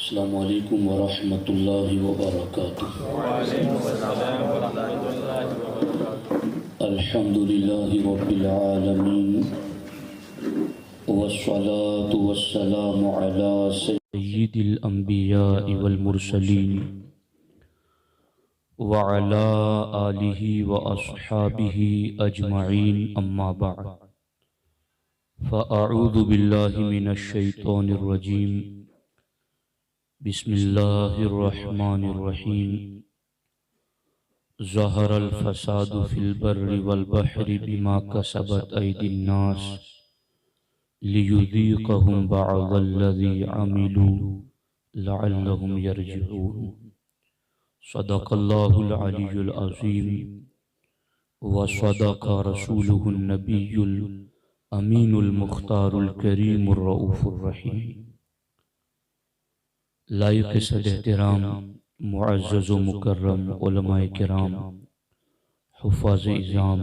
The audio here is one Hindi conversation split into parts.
अस्सलामु अलैकुम वरहमतुल्लाहि वबरकातुहू। अल्हम्दुलिल्लाहि रब्बिल आलमीन वस्सलातु वस्सलामु अला सय्यिदिल अंबियाइ वल मुरसलीन व अला आलिहि व अस्हाबिहि अजमईन अम्मा बअद फ़अऊज़ु बिल्लाहि मिनश शैतानिर रजीम बिस्मिल्लाहिर्रहमानिर्रहीम ज़हरल फ़सादु फ़िल बर्रि वल बहरि बिमा कसबत ऐदिन्नास लियुज़ीक़हुम बअज़ल्लज़ी अमिलू लअल्लहुम यरजिऊन। सदक़ल्लाहुल अलियुल अज़ीम व सदक़ रसूलुहुन नबियुल अमीनुल मुख्तारुल करीमुर रऊफ़ुर रहीम। लायक सद-ए-एहतराम मुअज़्ज़ज़ व मुकर्रम उलमाए किराम, हुफ़्फ़ाज़ इज़ाम,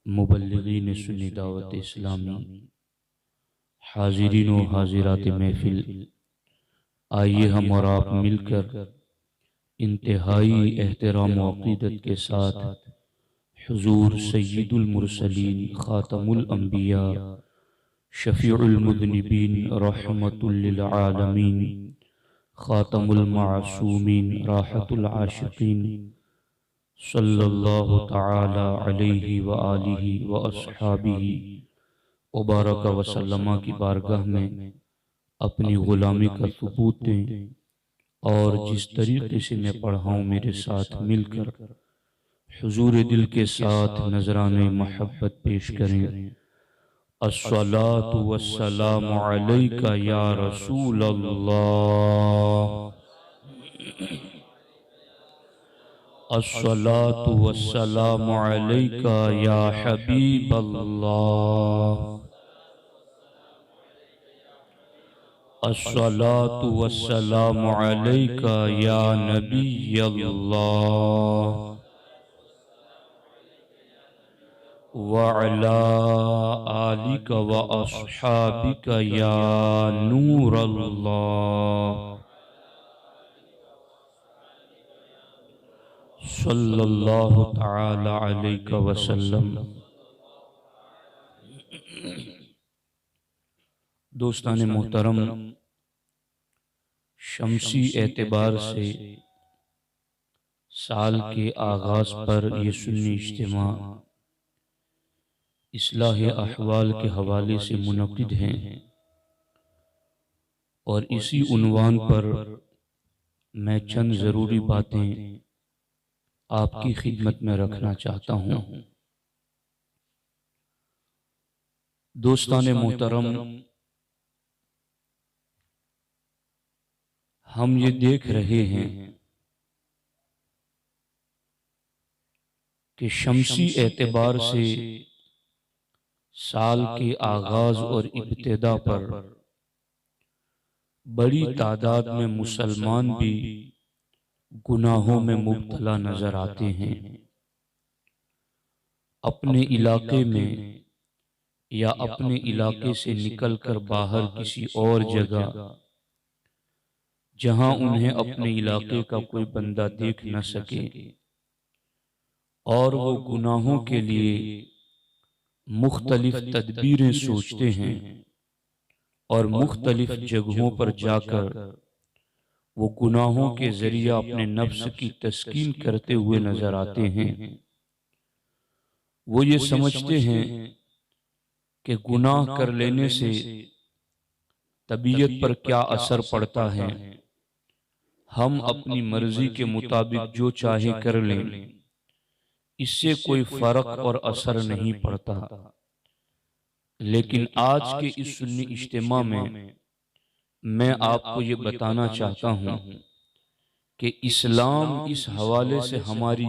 मुबल्लिगीन सुन्नी दावत इस्लामी, हाज़िरीन व हाज़िरात महफ़िल, आइए हम और आप मिलकर इंतहाई एहतराम व अक़ीदत के साथ हुज़ूर सय्यिदुल मुरसलीन ख़ातमुल अंबिया शफ़ीउल मुज़निबीन रहमतुल लिल आलमीन ख़ातमुल मासूमीन राहतुल आशिक़ीन सल्लल्लाहु तआला अलैहि व आलिहि व अस्हाबिहि व बारक व सल्लमा की बारगाह में अपनी ग़ुलामी का सबूत दें और जिस तरीक़े से मैं पढ़ाऊँ मेरे साथ मिलकर हुज़ूर दिल के साथ नज़राने महब्बत पेश करें। अस्सलातु वस्सलामु अलैका या रसूल अल्लाह, अस्सलातु वस्सलामु अलैका या हबीब अल्लाह, अस्सलातु वस्सलामु अलैका या नबी अल्लाह व अला आलिका व अस्हाबिका या नूर अल्लाह सल्लल्लाहु तआला अलैहि वसल्लम। दोस्तान मोहतरम, शमसी एतबार से साल के आगाज पर ये सुन्नी इज्तिमा इस्लाह अहवाल के हवाले से मुनक़िद हैं और इसी उन्वान पर मैं चंद ज़रूरी बातें आपकी खिदमत में रखना चाहता हूँ। दोस्तान मोहतरम, हम ये देख रहे हैं कि शमसी एतबार से साल के आगाज और इब्तिदा पर बड़ी तादाद में मुसलमान भी गुनाहों में मुब्तला नजर आते हैं। अपने इलाके में या अपने इलाके से निकलकर बाहर किसी और जगह जहां उन्हें अपने इलाके का कोई बंदा देख न सके और वो गुनाहों के लिए मुख्तलिफ तदबीरें सोचते हैं और मुख्तलिफ जगहों पर जाकर वो गुनाहों के जरिया अपने नफ्स की तस्कीन करते हुए नजर आते हैं। वो ये समझते हैं कि गुनाह कर लेने से तबीयत पर क्या असर पड़ता है, हम अपनी मर्जी के मुताबिक जो चाहे कर लें, इससे कोई फर्क और असर नहीं पड़ता। लेकिन आज के इस सुन्नी इज्तिमा में मैं आपको ये बताना चाहता हूँ कि इस्लाम इस हवाले से हमारी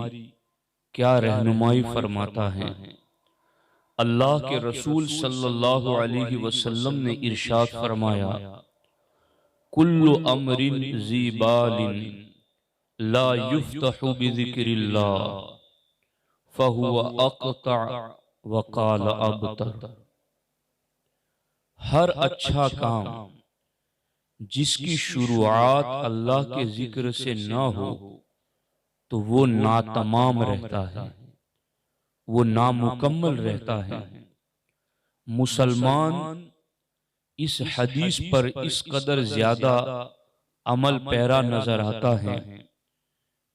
क्या रहनुमाई फरमाता है। अल्लाह के रसूल सल्लल्लाहु अलैहि वसल्लम ने इरशाद फरमाया, कुल्लु अमरिन ज़ीबालिन ला युफ्तहु बिज़िक्रिल्लाह फहुवा अक़ता व क़ाल अबतर। हर अच्छा काम जिसकी शुरुआत अल्लाह के जिक्र से ना हो तो वो नातमाम रहता है, वो नामुकम्मल रहता है। मुसलमान इस हदीस पर इस कदर ज्यादा अमल पैरा नजर आता है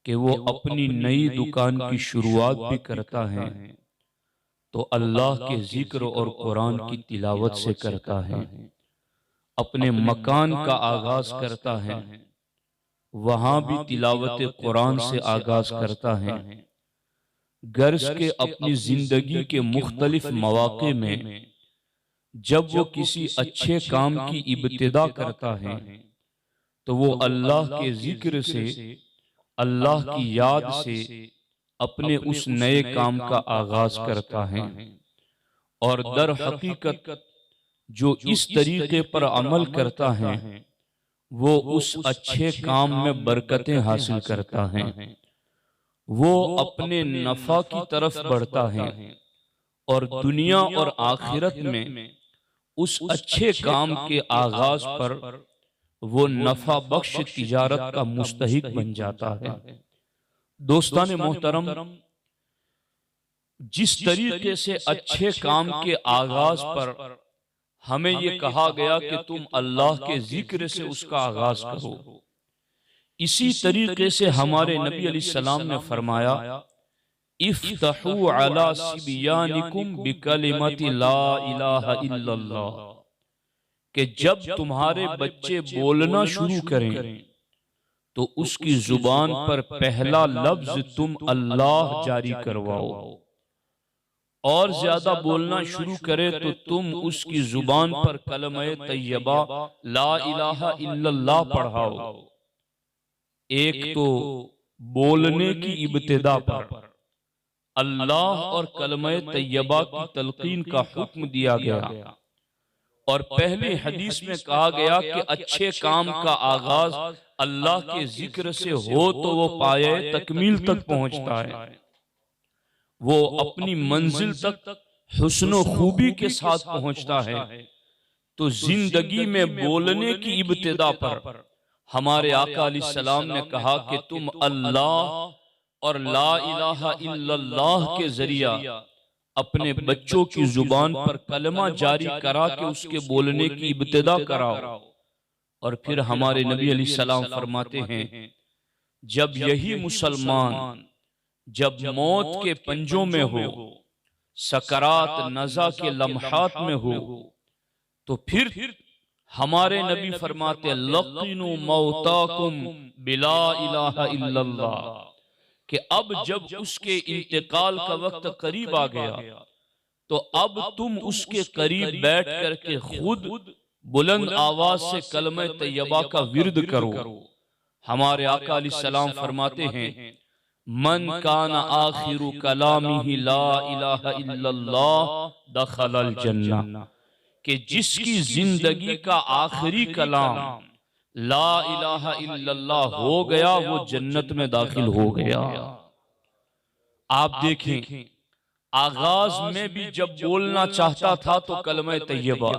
कि वो अपनी नई दुकान की शुरुआत भी करता है तो अल्लाह के जिक्र और कुरान की तिलावत से करता है। अपने मकान का आगाज करता है, वहां भी तिलावत कुरान से आगाज करता है। गर्ज के अपनी जिंदगी के मुख्तलिफ मौके में जब वो किसी अच्छे काम की इब्तिदा करता है तो वो अल्लाह के जिक्र से, अल्लाह की याद से अपने उस नए काम का आगाज करता है। और दर हकीकत जो इस तरीके पर अमल करता है वो उस अच्छे काम में बरकतें हासिल करता है, वो अपने नफा की तरफ बढ़ता है और दुनिया और आखिरत में उस अच्छे काम के आगाज पर वो नफा बख्श तिजारत का मुस्तहिक बन जाता है। दोस्तान मोहतरम, जिस तरीके से अच्छे काम के आगाज पर हमें ये कहा गया कि तुम अल्लाह के जिक्र से उसका आगाज करो, इसी तरीके से हमारे नबी अलैहिस्सलाम ने फरमाया इफ्तहू अला सिबियानिकुम बिकलिमति ला इलाहा इल्लल्लाह, कि जब तुम्हारे बच्चे बोलना शुरू करें तो उसकी जुबान पर पहला लफ्ज तुम अल्लाह जारी करवाओ, और ज्यादा बोलना शुरू करे तो तुम उसकी जुबान पर कलमे तैयबा ला इलाहा इल्लल्लाह पढ़ाओ। एक तो बोलने की इब्तिदा पर अल्लाह और कलमे तैयबा की तलकीन का हुक्म दिया गया, और पहली हदीस में कहा गया कि अच्छे काम का आगाज अल्लाह के जिक्र से हो तो वो पाए तकमील तक पहुंचता है, वो अपनी मंजिल तक हुस्न खूबी के साथ पहुंचता है। तो जिंदगी में बोलने की इब्तिदा पर हमारे आका अलैहिस्सलाम ने कहा कि तुम अल्लाह और ला इलाहा इल्लल्लाह के जरिया अपने बच्चों की जुबान पर कलमा जारी करा के उसके बोलने की इब्तिदा कराओ। और फिर हमारे नबी अलैहिस्सलाम फरमाते हैं जब यही मुसलमान जब मौत के पंजों में हो, सकरात नज़ा के लम्हात में हो, तो फिर हमारे नबी फरमाते लक़िनु मौताकुम बिला इलाहा इल्लल्लाह, कि अब जब उसके इंतकाल का वक्त करीब आ गया तो अब तुम उसके करीब बैठ करके खुद बुलंद आवाज से कलमे तैयबा का विर्द करो। हमारे आका अलैहिस्सलाम फरमाते हैं मन काना आखिरु कलामिही ला इलाहा इल्लल्लाह दखलल जन्नह, कि जिसकी जिंदगी का आखिरी कलाम ला इलाहा इल्लल्लाह हो गया वो जन्नत में दाखिल हो गया। आप देखें आगाज में भी जब बोलना चाहता था तो कलमे तैयबा,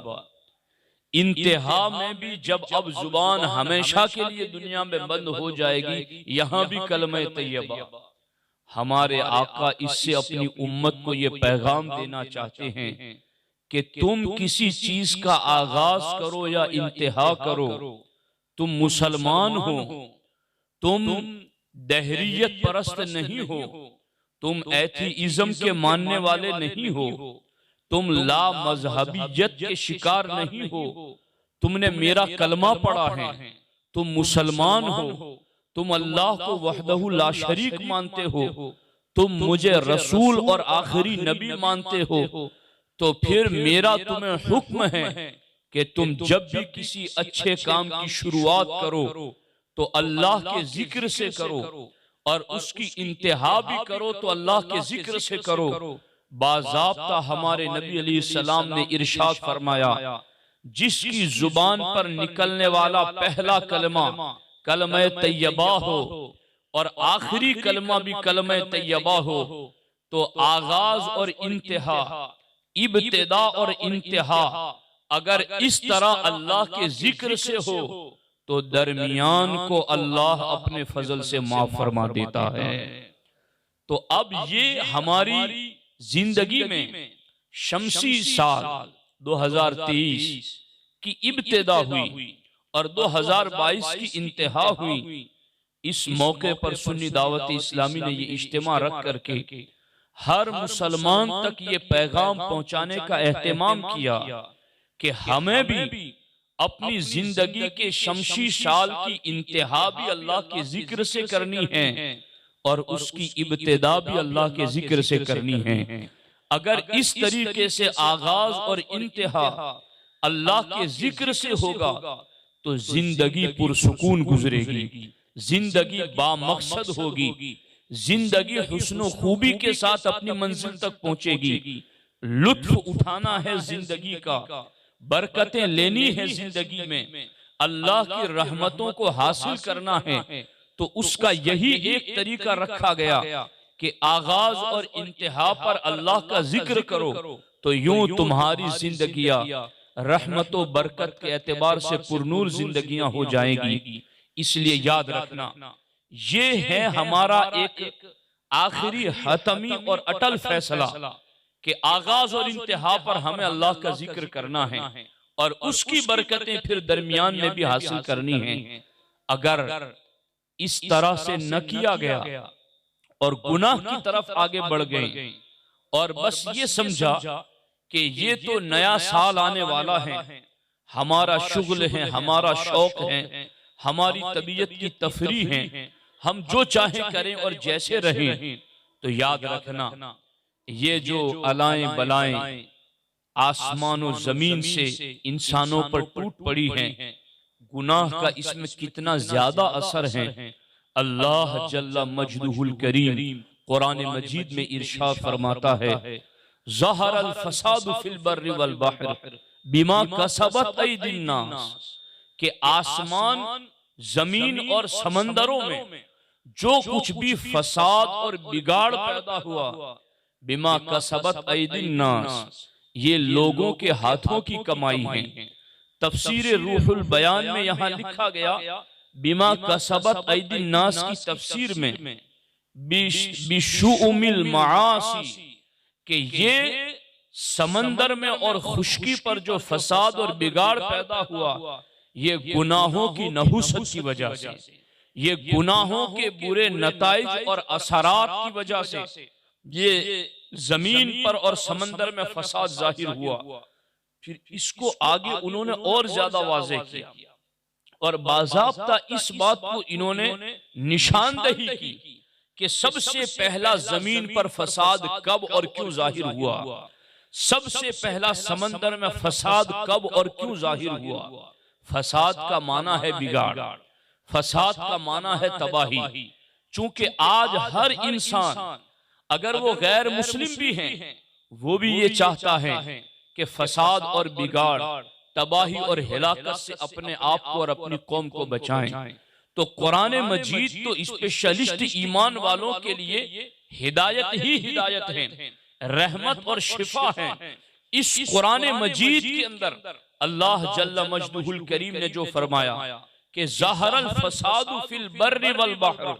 इंतहा में भी जब अब जुबान हमेशा के लिए दुनिया में बंद हो जाएगी यहां भी कलमे तैयबा। हमारे आका इससे अपनी उम्मत को ये पैगाम देना चाहते हैं कि तुम किसी चीज का आगाज करो या इंतहा करो, तुम मुसलमान हो, तुम दहरियत परस्त नहीं हो, तुम एथीइज्म के मानने वाले नहीं हो, तुम ला मजहबियत के शिकार नहीं हो, तुमने मेरा कलमा पढ़ा है, तुम मुसलमान हो, तुम अल्लाह को वहदहु ला शरीक मानते हो, तुम मुझे रसूल और आखिरी नबी मानते हो, तो फिर मेरा तुम्हें हुक्म है कि तुम जब भी किसी अच्छे काम की शुरुआत करो तो अल्लाह के जिक्र से करो, और उसकी इंतहा भी करो तो अल्लाह के जिक्र से करो। बाज़ाब्ता हमारे नबी अलैहिस्सलाम ने इरशाद फरमाया जिसकी जुबान पर निकलने वाला पहला कलमा कलमे तैयबा हो और आखिरी कलमा भी कलमे तैयबा हो, तो आगाज और इंतहा, इब्तिदा और इंतहा अगर इस तरह अल्लाह के जिक्र से हो तो दरमियान को अल्लाह अपने फजल से माफ फरमा देता है। तो अब ये हमारी जिंदगी में शमसी साल 2023 की इब्तिदा हुई और 2022 की इंतहा हुई। इस मौके पर सुन्नी दावत इस्लामी ने ये इज्तिमा रख करके हर मुसलमान तक ये पैगाम पहुंचाने का एहतमाम किया कि हमें भी अपनी जिंदगी के शमसी साल की इंतहा भी अल्लाह के जिक्र से करनी है और उसकी इब्तिदा भी अल्लाह के जिक्र से करनी है। अगर इस तरीके से आगाज और इंतहा अल्लाह के जिक्र से होगा तो जिंदगी पुरसुकून गुजरेगी, जिंदगी बामकसद होगी, जिंदगी हुस्न खूबी के साथ अपनी मंजिल तक पहुंचेगी। लुत्फ उठाना है जिंदगी का, बरकतें लेनी है जिंदगी में, अल्लाह की रहमतों को हासिल करना है तो उसका यही एक तरीका रखा गया कि आगाज और इंतहा पर अल्लाह का जिक्र करो तो यूं तुम्हारी जिंदगियां रहमतो बरकत के एतबार से पुरनूर जिंदगियां हो जाएंगी। इसलिए याद रखना ये है हमारा एक आखिरी हतमी और अटल फैसला कि आगाज और इंतहा पर हमें अल्लाह का जिक्र करना है और उसकी बरकतें फिर दरमियान में भी हासिल करनी है। अगर इस तरह से न किया गया और गुनाह की तरफ आगे बढ़ गए और बस ये समझा कि ये तो नया साल आने वाला है, हमारा शुगल है, हमारा शौक है, हमारी तबीयत की तफरी है, हम जो चाहे करें और जैसे रहें, तो याद रखना ये जो अलाएं बलाएं आसमान और जमीन से इंसानों पर टूट पड़ी हैं, गुनाह का इसमें कितना ज्यादा असर है। अल्लाह जल्ला मजदुहुल करीम कुरान मजीद में इरशाद फरमाता है, ज़हरल फसादु फिल बर्रि वल बहर बिमा कसबत अयदिन नास, कि आसमान जमीन और समंदरों में जो कुछ भी फसाद और बिगाड़ पैदा हुआ, बिमा कसबत अयदिन नास, ये लोगों के हाथों की कमाई है। तफसीर रूहुल बयान में यहाँ लिखा गया बिमा कसबत अयदिन नास की तफसीर में बिशुउमिल मासी, कि ये समंदर में और खुश्की पर जो फसाद और बिगाड़ पैदा हुआ ये गुनाहों की नहुसत की वजह से, ये गुनाहों के बुरे नताइज और असरात की वजह से ये जमीन पर और समंदर में फसाद जाहिर हुआ। फिर इसको आगे उन्होंने और ज्यादा वाज़ेह किया और बाज़ाब्ता इस बात को इन्होंने निशानदही की कि सबसे पहला जमीन पर फसाद कब और क्यों जाहिर हुआ, सबसे पहला समंदर में फसाद कब और क्यों जाहिर हुआ। फसाद का माना है बिगाड़, फसाद का माना है तबाही। चूंकि आज हर इंसान अगर वो गैर मुस्लिम भी हैं वो भी ये चाहता है कि फसाद और बिगाड़, तबाही और हिलाकत से अपने आप को और अपनी कौम को बचाएं। तो कुरान मजीद तो स्पेशलिस्ट ईमान वालों के लिए हिदायत ही हिदायत है, रहमत और शिफा है। इस कुरान मजीद के अंदर अल्लाह जल्ला मजदुहुल करीम ने जो फरमाया कि ज़हरल फसादु फिल बर्रि वल बहर,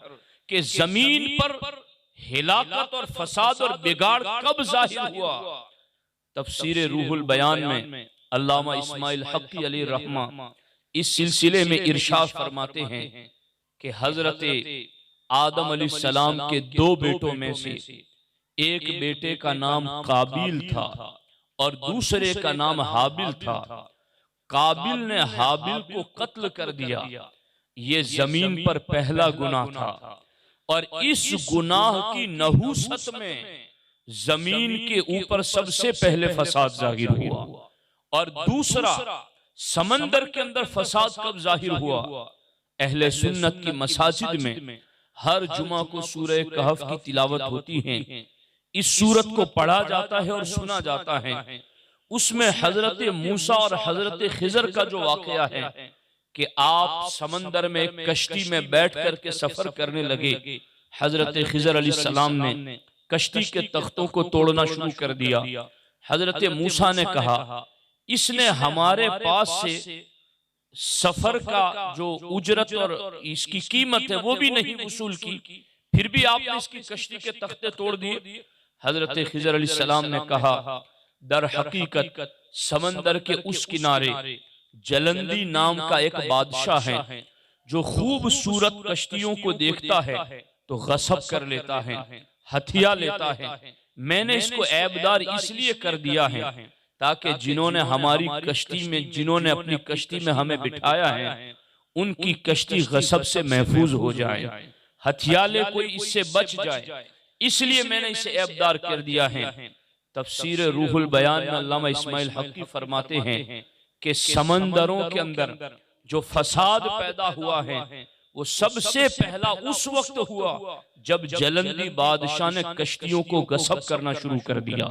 के जमीन पर हिलाकत और फसाद और बिगाड़ कब जाहिर हुआ। तफसीर रूहुल बयान में अल्लामा इस्माइल हक़ी अलैहि रहमा इस सिलसिले में इरशाद फरमाते हैं कि हजरत आदम अलैहिस्सलाम के दो बेटों में से एक बेटे का नाम काबिल था और दूसरे का नाम हाबिल था। काबिल ने हाबिल को कत्ल कर दिया, ये जमीन पर पहला गुनाह था और इस गुनाह की नहुसत में जमीन के ऊपर सबसे पहले फसाद जाहिर हुआ। और दूसरा, समंदर के अंदर फसाद कब जाहिर हुआ। अहले सुन्नत की मसाजिद में हर जुमा को सूरह कहफ की तिलावत होती है, इस सूरत को पढ़ा जाता है और सुना जाता है। उसमें हजरत मूसा और हजरत खिजर का जो वाकया है कि आप समंदर में एक कश्ती में बैठ करके सफर करने लगे, हजरत खिजर अलैहिस्सलाम ने कश्ती के तख्तों को तोड़ना शुरू कर दिया। हजरत मूसा ने कहा इसने हमारे पास से सफर का जो उजरत और इसकी कीमत है वो भी नहीं वसूल की, फिर भी आपने इसकी कश्ती के तख्ते तोड़ दिए। हजरत खिजर अलैहिस्सलाम ने कहा, दर हकीकत समंदर के उस किनारे जलंदी नाम का एक बादशाह है जो खूबसूरत कश्तियों को देखता है तो गसब कर लेता है, हथिया लेता है। मैंने इसको ऐबदार इसलिए कर दिया है ताकि जिन्होंने हमारी कश्ती में, जिन्होंने अपनी कश्ती में हमें बिठाया है, उनकी कश्ती गसब से महफूज हो जाए, हथियाले कोई इससे बच जाए, इसलिए मैंने इसे ऐबदार कर दिया है। तफसीर रूहुल बयान में अल्लामा इस्माइल हक्की फरमाते हैं कि समंदरों के अंदर जो फसाद पैदा हुआ है वो सबसे पहला उस वक्त हुआ जब जलंदी बादशाह ने कश्तियों को गसब करना शुरू कर दिया।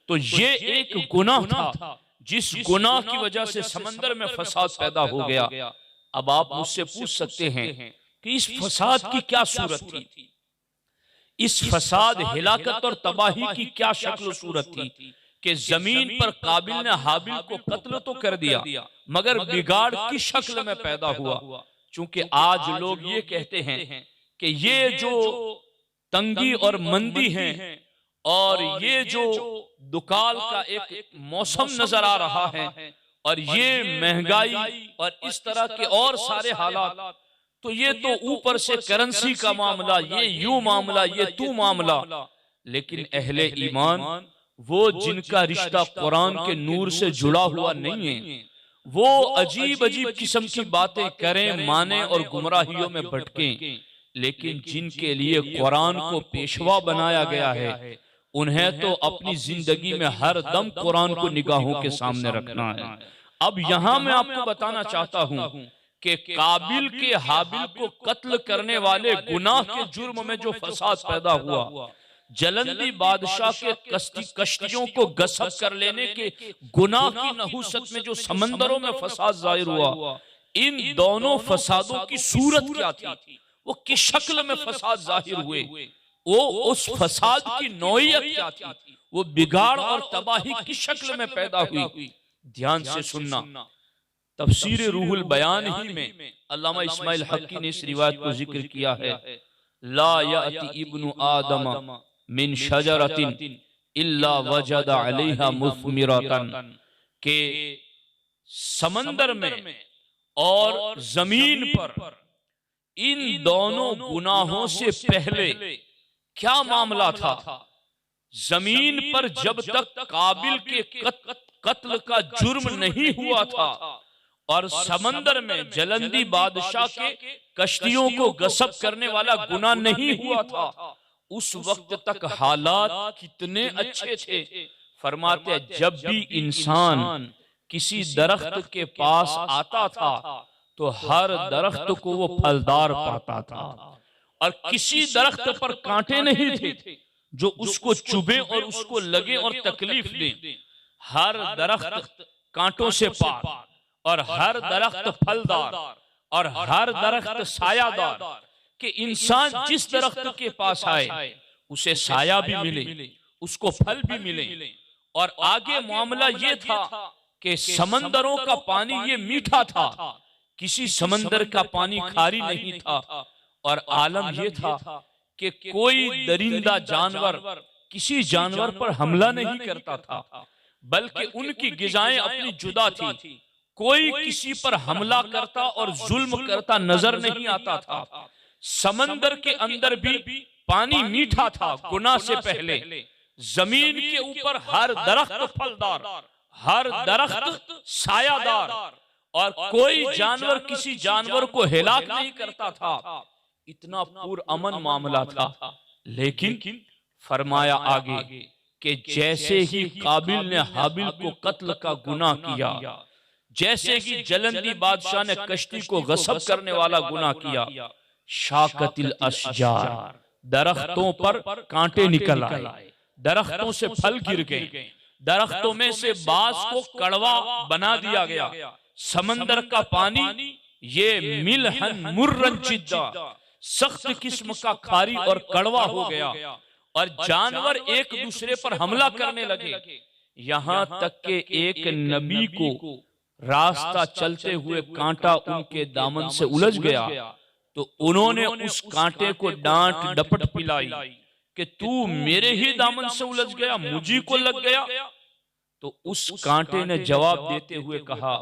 तो ये एक गुनाह था जिस गुनाह की वजह से समंदर में फसाद पैदा हो गया। अब आप मुझसे पूछ सकते हैं कि इस फसाद की क्या सूरत थी, इस फसाद, हिलाकत और तबाही की क्या शक्ल सूरत थी कि जमीन पर काबिल ने हाबिल को कत्ल तो कर दिया मगर बिगाड़ किस शक्ल में पैदा हुआ। चूंकि आज लोग ये कहते हैं कि ये जो तंगी और मंदी है और ये जो दुकाल का एक मौसम नजर आ रहा है और ये महंगाई और इस तरह के और सारे हालात, तो ये तो ऊपर से करेंसी का मामला, ये यूं मामला, ये तू मामला। लेकिन अहले ईमान, वो जिनका रिश्ता कुरान के नूर से जुड़ा हुआ नहीं है, वो अजीब अजीब किस्म की बातें करें, माने और गुमराहियों में भटकें। लेकिन जिनके लिए कुरान को पेशवा बनाया गया है, उन्हें तो अपनी जिंदगी में हर दम कुरान को निगाहों के सामने रखना है। अब यहाँ मैं आपको बताना चाहता हूँ कि काबिल के हाबिल को कत्ल करने वाले गुनाह के जुर्म में जो फसाद पैदा हुआ, जलंदी बादशाह के कश्तियों को गसब कर लेने के गुनाह की नहुसत में जो समंदरों में फसाद जाहिर हुआ, इन दोनों फसादों की सूरत क्या थी, वो किस शक्ल में फसाद जाहिर हुए, वो उस फसाद की नौइयत क्या थी, वो बिगाड़ और तबाही किस शक्ल में पैदा हुई। ध्यान से सुनना। तफसीर रूहुल बयान ही में अल्लामा इस्माइल हक्की ने इस रिवायत को जिक्र किया है, ला याति इब्नु आदम मिन शजरतिन इल्ला वजद अलैहा मुस्मिरतन, के समंदर में और जमीन पर इन दोनों गुनाहों से पहले क्या मामला था। जमीन पर जब तक काबिल के कत्ल का जुर्म नहीं हुआ था और समंदर में जलंदी बादशाह के कश्तियों को गसब करने वाला गुनाह नहीं हुआ था, उस वक्त तक हालात कितने अच्छे थे। फरमाते जब भी इंसान किसी दरख्त के पास आता था तो हर दरख्त को वो फलदार पाता था और किसी दरख्त पर कांटे नहीं थे जो उसको चुभे और उसको लगे और तकलीफ दे। हर दरख्त कांटों से पार और हर दरख्त फलदार और हर दरख्त सायादार, कि इंसान जिस दरख्त के पास आए उसे साया भी मिले, उसको फल भी मिले। और आगे मामला ये था कि समंदरों का पानी ये मीठा था, किसी समंदर का पानी खारी नहीं था। और आलम ये था कि कोई दरिंदा जानवर किसी जानवर पर हमला नहीं करता था, बल्कि उनकी गिज़ाएं अपनी जुदा थी। कोई किसी पर हमला करता और जुल्म करता नजर नहीं आता था। समंदर के अंदर भी पानी मीठा था गुनाह से पहले। जमीन के ऊपर हर दरख्त फलदार, हर दरख्त सायादार, और कोई जानवर किसी जानवर को हिलाक नहीं करता था। इतना पुरअमन मामला था। लेकिन फरमाया आगे कि जैसे ही काबिल ने हाबिल को कत्ल का गुनाह किया, जैसे ही जलंदी बादशाह ने कश्ती को गसब करने वाला गुनाह किया, शाकतिल अशजार, दरख्तों पर कांटे निकल आए, दरख्तों से फल गिर गए, दरख्तों में से बांस को कड़वा बना दिया गया। समंदर का पानी ये मिलहन मुर्रन चिद्दा, सख्त किस्म का खारी और कड़वा हो गया और जानवर एक दूसरे पर हमला करने लगे। यहाँ तक के एक नबी को रास्ता चलते हुए कांटा उनके दामन से उलझ गया तो उन्होंने उस कांटे को डांट डपट पिलाई कि तू मेरे ही दामन से उलझ गया, मुझी को लग गया। तो उस कांटे ने जवाब देते हुए कहा,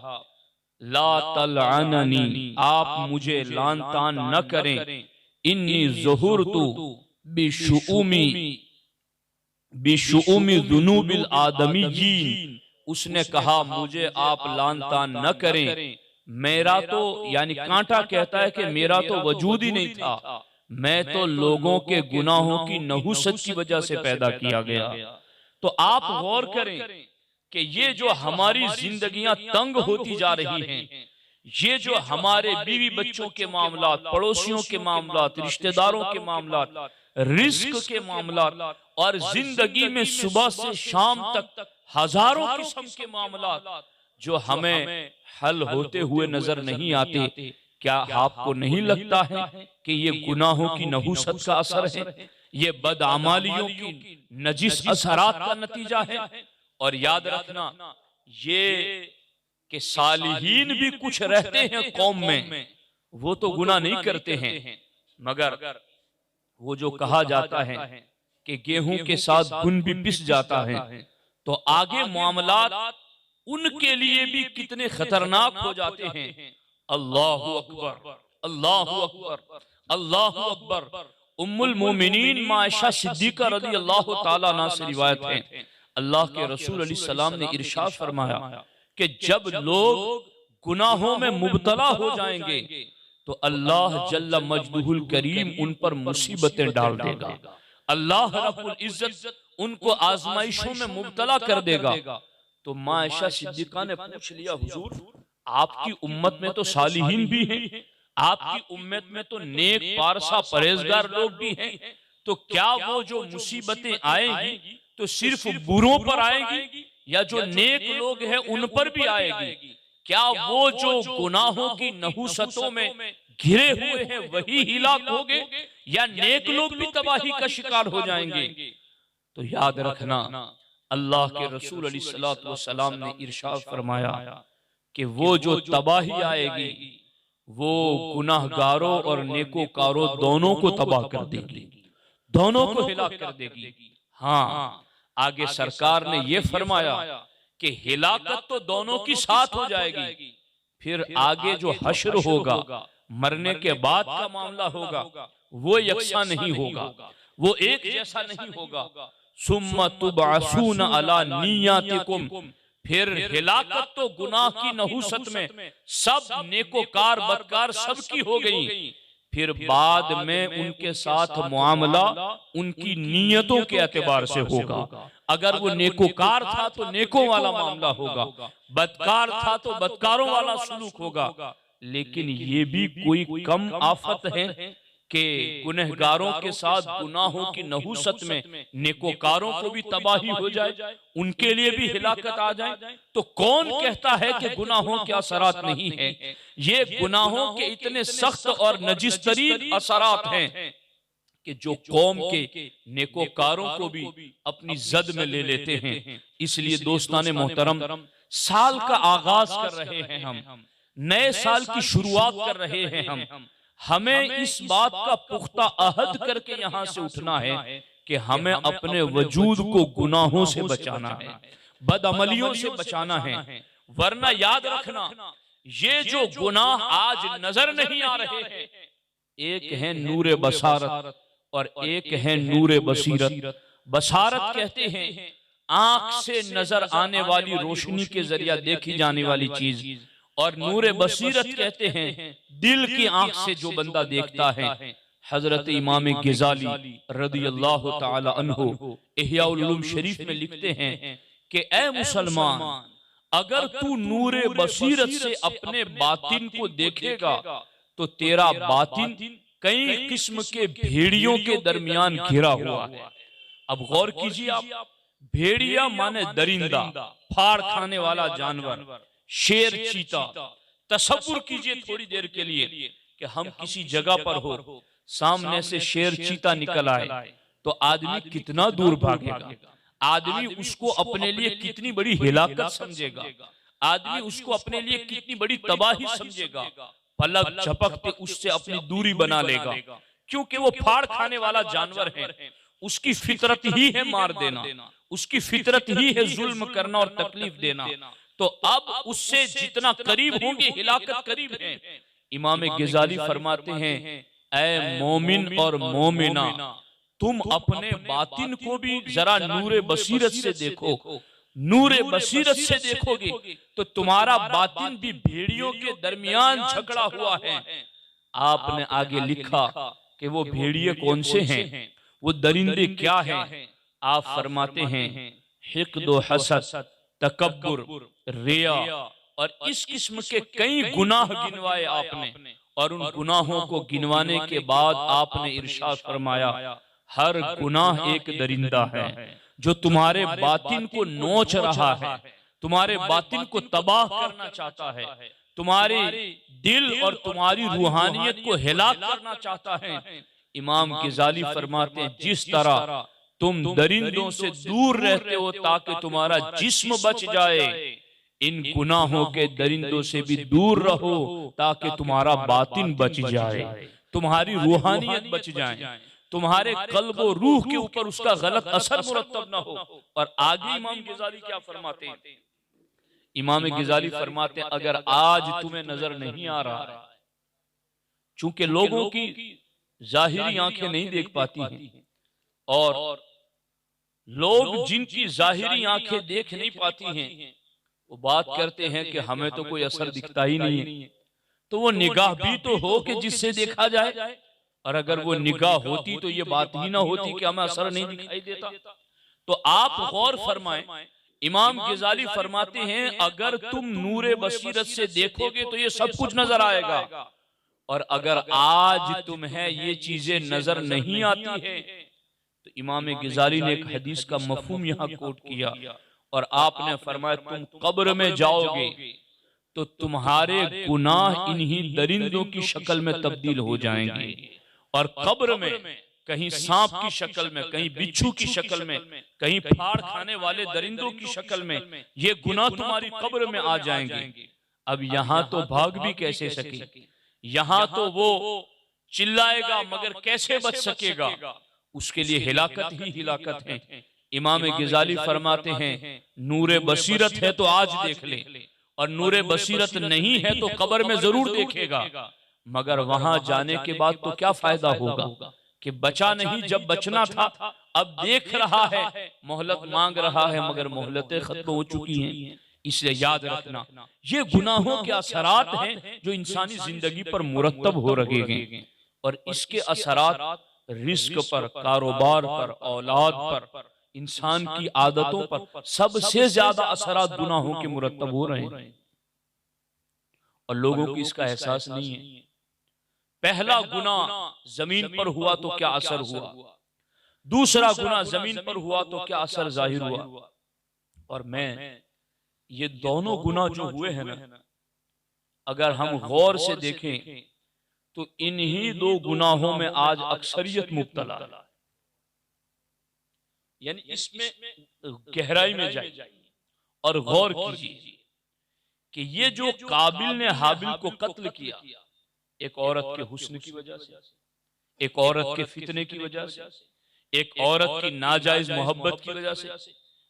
ला तलअननी, आप मुझे लान तान न करें, इन्नी ज़ुहुरतु बिशुऊमी ज़ुनूबिल आदमीयीन। उसने कहा मुझे आप लान तान न करें, मेरा तो यानी कांटा कहता है कि मेरा तो वजूद ही नहीं था, मैं तो लोगों के गुनाहों की नहुसत की वजह से पैदा किया गया। तो आप गौर करें कि ये जो हमारी जिंदगियां तंग होती जा रही हैं, ये जो हमारे बीवी बच्चों के मामलात, पड़ोसियों के मामलात, रिश्तेदारों के मामलात, रिस्क के मामलात और जिंदगी में सुबह से शाम तक हजारों किस्म के मामलात जो हमें हल होते हुए नजर नहीं आते, क्या आपको नहीं लगता है कि ये गुनाहों की नहुसत का असर है, ये बदआमालियों की नजिस असरात का नतीजा है? और याद रखना ये कि सालिहीन भी कुछ रहते हैं कौम में, वो तो गुनाह नहीं करते हैं, मगर वो जो कहा जाता है कि गेहूं के साथ घुन भी पिस जाता है, तो आगे मामलात उनके लिए भी कितने खतरनाक हो जाते हैं। अल्लाहु अकबर, अल्लाहु अकबर, अल्लाहु अकबर। उम्मुल मोमिनीन आयशा सिद्दीका रज़ी अल्लाह ताला अन्हा से रिवायत है, अल्लाह के रसूल अलैहि सलाम ने इरशाद फरमाया कि जब लोग गुनाहों में मुब्तला हो जाएंगे तो अल्लाह जल्ल मजदुहुल करीम उन पर मुसीबतें डाल देगा, अल्लाह रब्बुल इज्जत उनको आजमाइशों में मुब्तला कर देगा। तो माँ आयशा सिद्दीका ने पूछ लिया, हुजूर आपकी उम्मत में तो सालिहीन भी हैं, आपकी उम्मत में तो नेक पारसा परहेजगार लोग भी हैं, तो क्या वो जो मुसीबतें आएंगी तो सिर्फ बुरों पर आएगी या जो नेक लोग हैं उन पर भी आएगी? क्या वो जो गुनाहों की नहुसतों में घिरे हुए हैं वही हिलाक होंगे या नेक लोग भी तबाही का शिकार हो जाएंगे? तो याद रखना अल्लाह के रसूल अलैहिस्सलातु वस्सलाम ने इरशाद फरमाया कि वो जो तबाही आएगी वो गुनाहगारों और नेकोकारों दोनों को तबाह कर देगी, दोनों को हिलाक कर देगी। हाँ, आगे सरकार ने ये फरमाया कि हिलाकत तो दोनों की साथ हो जाएगी, फिर आगे जो हश्र होगा, मरने के बाद का मामला होगा, वो यकसा नहीं होगा, वो एक जैसा नहीं होगा। सुम्मा तुबअसून अला नियतिकुम, फिर हिलाकत तो गुनाह की नहुसत में सब नेकोकार बदकार सबकी हो गई, फिर बाद में उनके साथ मुआमला उनकी नीयतों के एतबार से होगा। अगर वो नेकोकार था तो नेकों वाला मामला होगा, बदकार था तो बदकारों वाला सलूक होगा। लेकिन ये भी कोई कम आफत है कि गुनहगारों के साथ गुनाहों की नहुसत में नेकोकारों को भी तबाही हो जाए, उनके लिए भी हिलाकत आ जाए। तो कौन कहता है कि गुनाहों के असरात नहीं है? ये गुनाहों के इतने सख्त और नजिस्तरीन असरात हैं कि जो कौम के नेकोकारों को भी अपनी जद में ले लेते हैं। इसलिए दोस्ताने मोहतरम, साल का आगाज कर रहे हैं हम, नए साल की शुरुआत कर रहे हैं हम, हमें इस बात का पुख्ता अहद करके यहाँ से उठना है कि हमें अपने वजूद को गुनाहों से बचाना है, बदअमलियों से बचाना है। वरना याद रखना ये जो गुनाह आज नजर नहीं आ रहे हैं, एक है नूरे बसारत और एक है नूरे बसीरत। बसारत कहते हैं आंख से नजर आने वाली रोशनी के जरिया देखी जाने वाली चीज, और नूरे बसीरत कहते हैं दिल की आंख से जो बंदा देखता है। हजरत इमाम गिजाली रदी अल्लाह ताला अन्हु इह्या उल उलूम शरीफ में लिखते हैं कि ए मुसलमान, अगर तू नूरे बसीरत से अपने बातिन को देखेगा तो तेरा बातिन कई किस्म के भेड़ियों के दरमियान घिरा हुआ है। अब गौर कीजिए आप, भेड़िया माने दरिंदा, फाड़ खाने वाला जानवर, शेर, चीता। तसव्वुर कीजिए थोड़ी देर के लिए कि हम किसी जगह पर हो, सामने से शेर चीता निकल आए तो आदमी कितना दूर भागेगा? आदमी उसको अपने लिए कितनी बड़ी हिलाकत समझेगा, आदमी उसको अपने लिए कितनी बड़ी तबाही समझेगा, पलक झपकते उससे अपनी दूरी बना लेगा, क्योंकि वो फाड़ खाने वाला जानवर है। उसकी फितरत ही है मार देना, उसकी फितरत ही है जुल्म करना और तकलीफ देना। तो अब उससे जितना करीब होंगे हिलाकत करीब है। इमाम गिजाली फरमाते हैं, ऐ मोमिन और मोमिना, तुम अपने बातिन को भी जरा नूरे बसीरत से देखो। नूरे बसीरत से देखोगे तो तुम्हारा बातिन भी भेड़ियों के दरमियान झगड़ा हुआ है। आपने आगे लिखा कि वो भेड़िए कौन से हैं, वो दरिंदे क्या हैं। आप फरमाते हैं, हिक़्द, हसद, तकब्बुर, रिया और इस किस्म के कई गुनाह गिनवाए आपने। और उन गुनाहों को गिनवाने के बाद आपने इरशाद फरमाया, हर गुनाह एक दरिंदा है जो तुम्हारे बातिन को नोच रहा है, तुम्हारे बातिन को तबाह करना चाहता है, तुम्हारे दिल और तुम्हारी रूहानियत को हिलाक करना चाहता है। इमाम गिजाली फरमाते हैं, जिस तरह तुम दरिंदों से दूर रहते हो ताकि तुम्हारा जिस्म बच जाए, इन गुनाहों के दरिंदों से भी दूर रहो ताकि तुम्हारा बातिन बच जाए, तुम्हारी रूहानियत बच जाए, तुम्हारे कल्ब और रूह के ऊपर उसका गलत असर मुरत्तब ना हो। और आगे इमाम गिजाली क्या फरमाते हैं, इमाम गिजाली फरमाते हैं, अगर आज तुम्हें नजर नहीं आ रहा है, चूंकि लोगों की जाहिरी आंखें नहीं देख पाती हैं और लोग जिनकी जाहिरी आंखें देख नहीं पाती हैं वो बात करते हैं कि हमें तो कोई असर दिखता ही नहीं है। तो वो निगाह भी तो हो कि जिससे देखा जाए, और अगर वो निगाह होती तो ये बात ही ना होती कि हमें असर नहीं दिखाई देता। तो आप गौर फरमाएं, इमाम गिजाली फरमाते हैं, अगर तुम नूरे बसीरत से देखोगे तो ये सब कुछ नजर आएगा, और अगर आज तुम्हें ये चीजें नजर नहीं आती है तो इमाम गिजाली ने एक हदीस का मफहूम यहाँ कोट किया और आपने फरमाया, तुम कब्र में जाओगे तो तुम्हारे गुनाह इन्हीं दरिंदों की शक्ल में तब्दील हो जाएंगे, और कब्र में कहीं सांप की शक्ल में, कहीं बिच्छू की शक्ल में, कहीं फाड़ खाने वाले दरिंदों की शक्ल में ये गुनाह तुम्हारी कब्र में आ जाएंगे। अब यहाँ तो भाग भी कैसे सके, यहाँ तो वो चिल्लाएगा मगर कैसे बच सकेगा, उसके लिए हिलाकत ही हिलाकत है। इमाम गिजाली फरमाते हैं, नूरे बसीरत है तो आज देख ले, और नूरे बसीरत नहीं है तो कब्र में जरूर देखेगा, मगर वहां जाने के बाद तो क्या फायदा होगा कि बचा नहीं, जब बचना था अब देख रहा है, मोहलत मांग रहा है मगर मोहलतें खत्म हो चुकी हैं। इसलिए याद रखना, ये गुनाहों के असरात हैं जो इंसानी जिंदगी पर मुरत्तब हो रहे हैं, और इसके असरात रिस्क पर, कारोबार पर, औलाद पर, इंसान की आदतों पर सबसे ज्यादा असरात गुनाहों के मुरत्तब हो रहे हैं, और लोगों को इसका एहसास नहीं है। पहला गुनाह जमीन पर हुआ तो क्या असर हुआ, दूसरा गुनाह जमीन पर हुआ तो क्या असर जाहिर हुआ। और मैं ये दोनों गुनाह जो हुए हैं ना, अगर हम गौर से देखें तो इन्हीं दो गुनाहों में आज अक्सरियत मुब्तला है। यानी इसमें गहराई में जाइए और गौर कीजिए कि ये जो काबिल ने हाबिल को कत्ल किया, एक औरत के हुस्न की वजह से, एक औरत के फितने की वजह से, एक औरत की नाजायज मोहब्बत की वजह से,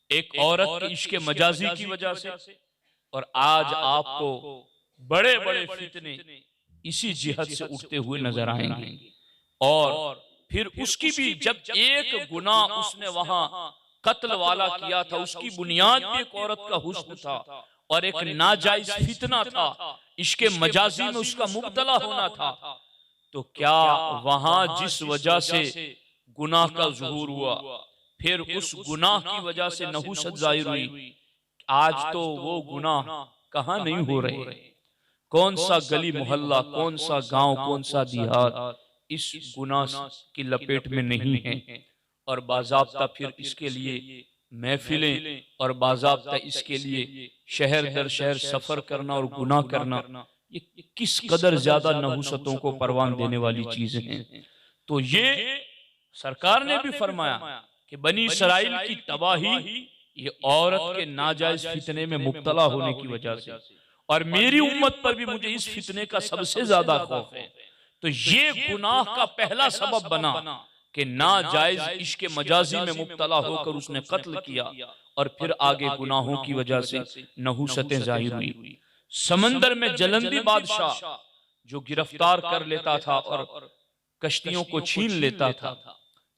एक औरत के इश्क मजाजी की वजह से, और आज आपको बड़े बड़े फितने इसी जिहद से उठते हुए नजर आएंगे। और फिर उसकी भी जब एक गुनाह उसने वहां कत्ल वाला किया था, उसकी बुनियाद भी एक औरत का हुस्न था और एक नाजायज फितना था, इश्क मजाजी में उसका मुब्तला होना था। तो क्या वहां जिस वजह से गुनाह का ज़ुहूर हुआ, फिर उस गुनाह की वजह से नहुसत जाहिर हुई, आज तो वो गुनाह कहाँ नहीं हो रहे। कौन सा गली मोहल्ला, कौन सा गांव, कौन सा देहात इस गुनाह की लपेट में नहीं है। और बाज़ाब्ता फिर इसके लिए महफिलें और बाज़ाब्ता इसके लिए शहर दर शहर सफर करना और गुनाह करना, ये किस कदर ज्यादा नहुसतों को परवान देने वाली चीजें हैं। तो ये सरकार ने भी फरमाया कि बनी इसराइल की तबाही ये औरत के नाजायज फितने में मुब्तला होने की वजह से, और मेरी उम्मत पर भी मुझे इस फितने का सबसे ज्यादा खौफ है। तो ये गुनाह का पहला सबब बना कि नाजायज इश्क मजाजी में मुब्तला होकर उसने कत्ल किया, और फिर आगे गुनाहों की वजह से नहूसतें जाहिर हुई। समंदर में जलंदी बादशाह जो गिरफ्तार कर लेता था और कश्तियों को छीन लेता था,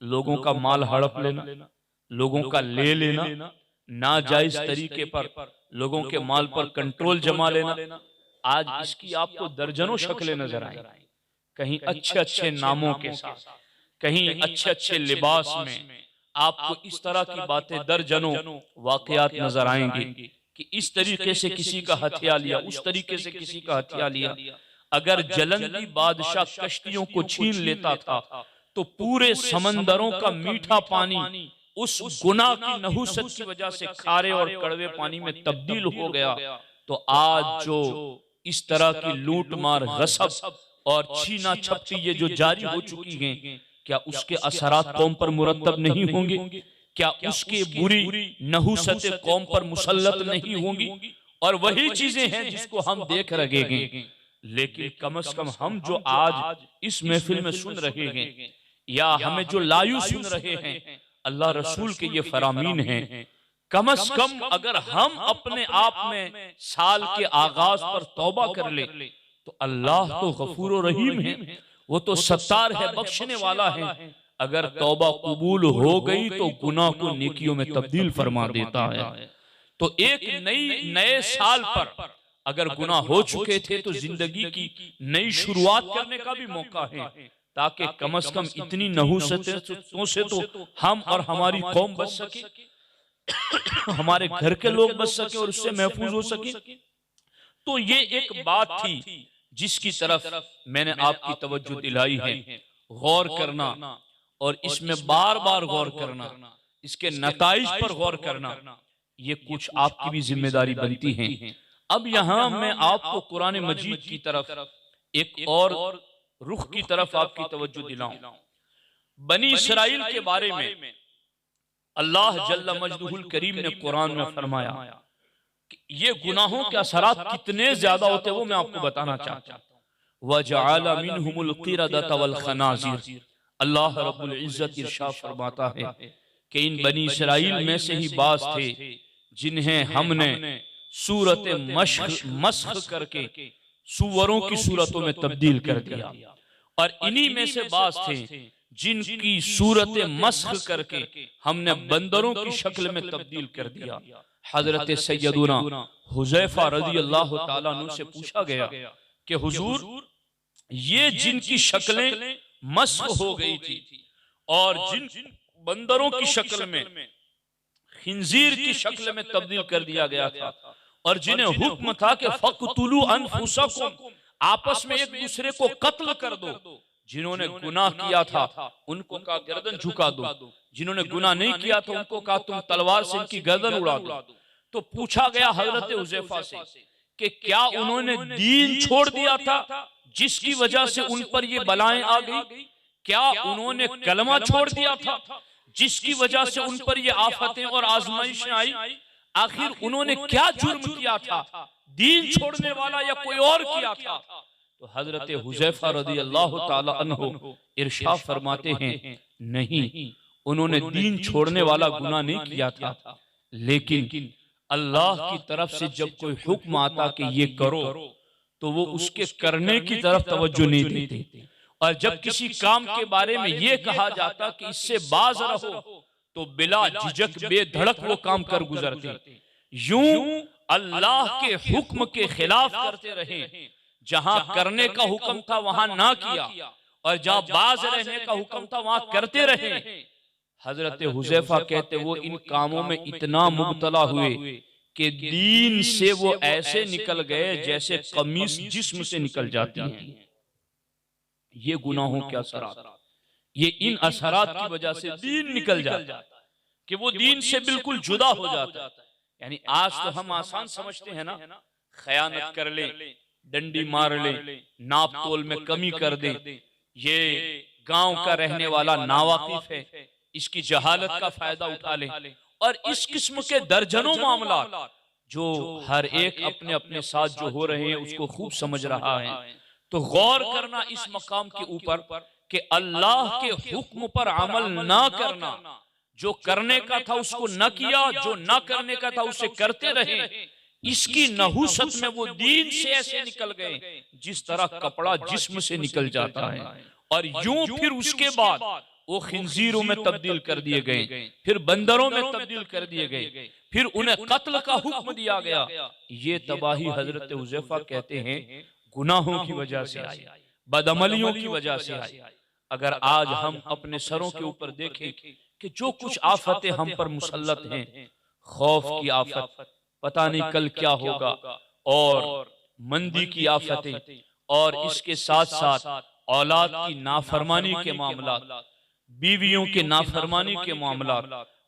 लोगों का माल हड़प लेना, लोगों का ले लेना, नाजायज तरीके पर लोगों के माल पर कंट्रोल जमा लेना, आज इसकी आपको दर्जनों शक्लें नजर आए। कहीं अच्छे अच्छे नामों के साथ, कहीं अच्छे अच्छे लिबास में आपको इस तरह की बातें दर्जनों वाकयात नजर आएंगे कि इस तरीके से किसी का हथिया लिया, उस तरीके से किसी का हथिया लिया। अगर जलंदी बादशाह कश्तियों को छीन लेता था तो पूरे समंदरों का मीठा पानी उस गुनाह की नहुसत की वजह से खारे और कड़वे पानी में तब्दील हो गया। तो आज जो इस तरह की लूट मार, गसब और छीना छपटी ये जो जारी हो चुकी हैं, क्या उसके असरात कौम पर मुरतब नहीं होंगे? क्या उसके बुरी नहुसतें कौम पर मुसल्लत नहीं होंगी? और वही चीजें हैं जिसको हम देख रहे हैं। लेकिन कम से कम हम जो आज इस महफिल में सुन रहे हैं, या हमें जो लायू सुन रहे हैं, अल्लाह रसूल के ये फरामीन हैं। कम से कम अगर हम अपने आप में साल के आगाज पर तौबा कर ले तो अल्लाह तो गफूर और रहीम है, वो तो सत्तार है, बख्शने वाला है। अगर तौबा कबूल हो गई तो गुनाह को नेकियों में तब्दील फरमा देता है। तो एक नए साल पर अगर गुनाह हो चुके थे तो जिंदगी की नई शुरुआत करने का भी मौका है, ताकि कम से कम इतनी नहुसतों से तो हम और हमारी कौम बच सके, हमारे घर के लोग बच सके और उससे महफूज हो सके। तो ये एक बात थी जिसकी तरफ मैंने आपकी तवज्जो दिलाई है। गौर करना, और इसमें बार बार गौर करना, इसके नताइज पर गौर करना, ये कुछ आपकी भी जिम्मेदारी बनती है। अब यहाँ मैं आपको कुरान मजीद की तरफ एक और रुख की तरफ आपकी तवज्जो दिलाऊं। बनी इसराइल के बारे में अल्लाह जल्ल मजदुहुल करीम ने कुरान में फरमाया कि ये गुनाहों के असरात कितने ज्यादा होते हैं, वो मैं आपको बताना चाहता हूं। वजअल मिनहुमुल क़िरदत वल खनाज़िर, अल्लाह रब्बुल इज्जत इरशाद फरमाता है कि इन बनी इसराइल में से ही बाज थे जिन्हें हमने सूरत मस्ख करके सुवरों की सूरतों में तब्दील कर दिया, और इन्हीं में से बाज थे जिनकी सूरत मस्ख करके हमने बंदरों की शक्ल में तब्दील कर दिया। हजरत सैयदुना हुज़ैफा रज़ी अल्लाह ताला अन्हु से पूछा गया कि हुजूर, ये जिनकी शक्लें मस्ख हो गई थी और जिन बंदरों की शक्ल में, खिंजीर की शक्ल में तब्दील कर दिया गया था, और जिन्हें हुक्म था कि फक़्तुलू अनफुसकुम, आपस में एक दूसरे को कत्ल कर दो, जिन्होंने गुनाह किया था उनको कहा गर्दन झुका दो, जिन्होंने गुनाह नहीं किया था उनको कहा तुम तलवार से इनकी गर्दन उड़ा दो। तो पूछा गया हजरत हुज़ैफा से कि क्या उन्होंने दीन छोड़ दिया था जिसकी वजह से उन पर ये बलाएं आ गई? क्या उन्होंने कलमा छोड़ दिया था जिसकी वजह से उन पर ये आफतें और आजमाइशें आई? आखिर उन्होंने क्या जुर्म किया था, दीन छोड़ने वाला या कोई और किया था? तो हजरत हुज़ैफा रज़ियल्लाहु ताला अन्हु इरशाद फरमाते हैं, नहीं, उन्होंने दीन छोड़ने वाला गुनाह नहीं किया था, लेकिन अल्लाह की तरफ से जब कोई हुक्म आता कि ये करो तो वो उसके करने की तरफ तवज्जो नहीं देते, और जब किसी काम के बारे में ये कहा जाता कि इससे बाज रहो तो बिला झिझक बेधड़क वो काम कर गुजरते। यूं अल्लाह के हुक्म के खिलाफ करते रहे, जहां करने का हुक्म था वहां ना किया, और जहां बाज रहने का हुक्म था वहां करते रहे। हजरत हुज़ैफा कहते वो इन कामों में इतना मुब्तला हुए कि दीन से वो ऐसे निकल गए जैसे कमीज जिस्म से निकल जाती है। ये गुनाहों के असरात, ये इन असरात की वजह से दीन निकल जाता है कि वो दीन से बिल्कुल जुदा हो जाता है। यानी आज तो हम आसान समझते हैं ना, खयानत कर ले, डंडी मार ले, नाप तोल में कमी कर दे, ये गांव का रहने वाला नावाकिफ है, इसकी जहालत का फायदा उठा लें। और इस किस्म के दर्जनों मामला जो हर एक अपने अपने साथ जो हो रहे हैं उसको खूब समझ रहा है, तो गौर करना इस मकाम के ऊपर कि अल्लाह के हुक्म पर अमल ना करना, जो करने का था उसको न किया, जो ना करने का था उसे करते रहे, इसकी नहुसत में वो दीन से ऐसे निकल गए जिस तरह कपड़ा जिस्म से निकल जाता है। और यूं फिर उसके बाद वो खिंजीरों में तब्दील कर दिए गए, फिर बंदरों में तब्दील कर दिए गए, फिर उन्हें कत्ल का हुक्म दिया गया। ये तबाही हजरत हुज़ैफा कहते हैं गुनाहों की वजह से आई, बदअमलियों की वजह से आई। अगर आज हम अपने सरों के ऊपर देखें कि जो कुछ आफतें हम पर मुसल्लत हैं, खौफ की आफत, पता नहीं कल क्या होगा, और मंदी की आफतें, और इसके साथ साथ औलाद की नाफरमानी के मामला, बीवियों के नाफरमानी के मामला,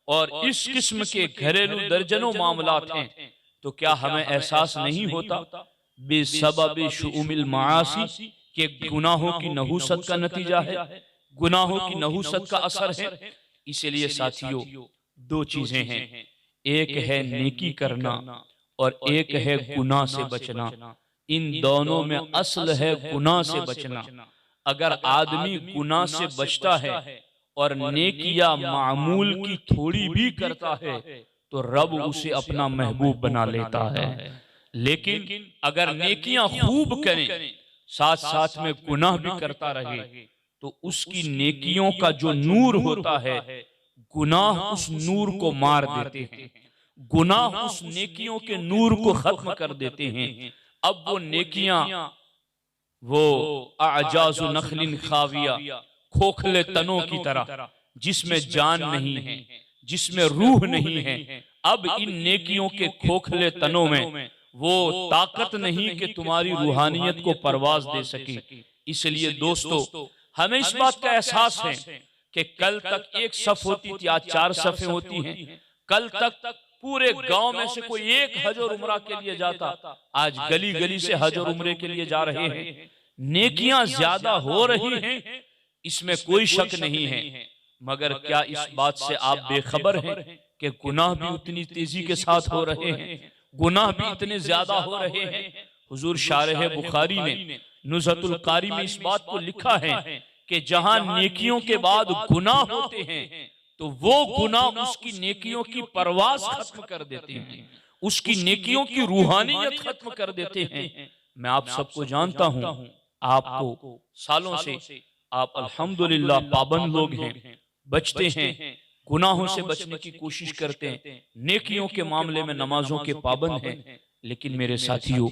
और इस किस्म के घरेलू दर्जनों मामलात हैं, तो क्या हमें एहसास नहीं होता बेसबब शुउमिल मासी के गुनाहों की नहुसत का नतीजा है, गुनाहों की नहुसत का असर है। इसलिए साथियों, दो चीजें हैं, एक है नेकी करना और एक है गुनाह से बचना। इन दोनों में असल है गुनाह से बचना। अगर आदमी गुनाह से बचता है और नेकिया मामूल की थोड़ी भी करता है तो रब उसे अपना महबूब बना लेता है। लेकिन अगर नेकियां खूब करें, साथ साथ में गुनाह भी करता रहे, तो उसकी नेकियों का जो नूर होता है, गुनाह उस नूर को मार देते हैं, गुनाह उस नेकियों के नूर को खत्म कर देते हैं। अब वो नेकियां वो आजाज़ु नखलिन खाविया, खोखले तनों की तरह, जिसमें जान नहीं है, जिसमें रूह नहीं है, अब इन नेकियों के खोखले तनों में वो ताकत नहीं कि तुम्हारी रूहानियत को परवाज दे सके। इसलिए दोस्तों, हमें इस बात का एहसास है कि कल तक एक सफ होती थी, आज 4 सफ़ें होती हैं। कल तक पूरे गांव में से कोई एक हज और उम्रा के लिए जाता, आज गली गली से हज और उम्रे के लिए जा रहे हैं। नेकियां ज्यादा हो रही हैं, इसमें कोई शक नहीं है, मगर क्या इस बात से आप बेखबर हैं कि गुनाह भी उतनी तेजी के साथ हो रहे हैं, गुनाह भी इतने ज्यादा हो रहे हैं। हुजूर शारह बुखारी ने नुज़हतुल कारी में इस बात को लिखा है कि जहां नेकियों के बाद गुनाह होते हैं तो वो गुनाह उसकी नेकियों की परवाज खत्म कर देते हैं, उसकी नेकियों की रूहानियत खत्म कर देते हैं। मैं आप सबको जानता हूं, आपको सालों से आप अल्हम्दुलिल्लाह पाबंद लोग हैं, बचते हैं, गुनाहों से बचने की कोशिश करते हैं, नेकियों के मामले में नमाजों के पाबंद हैं। लेकिन मेरे साथियों,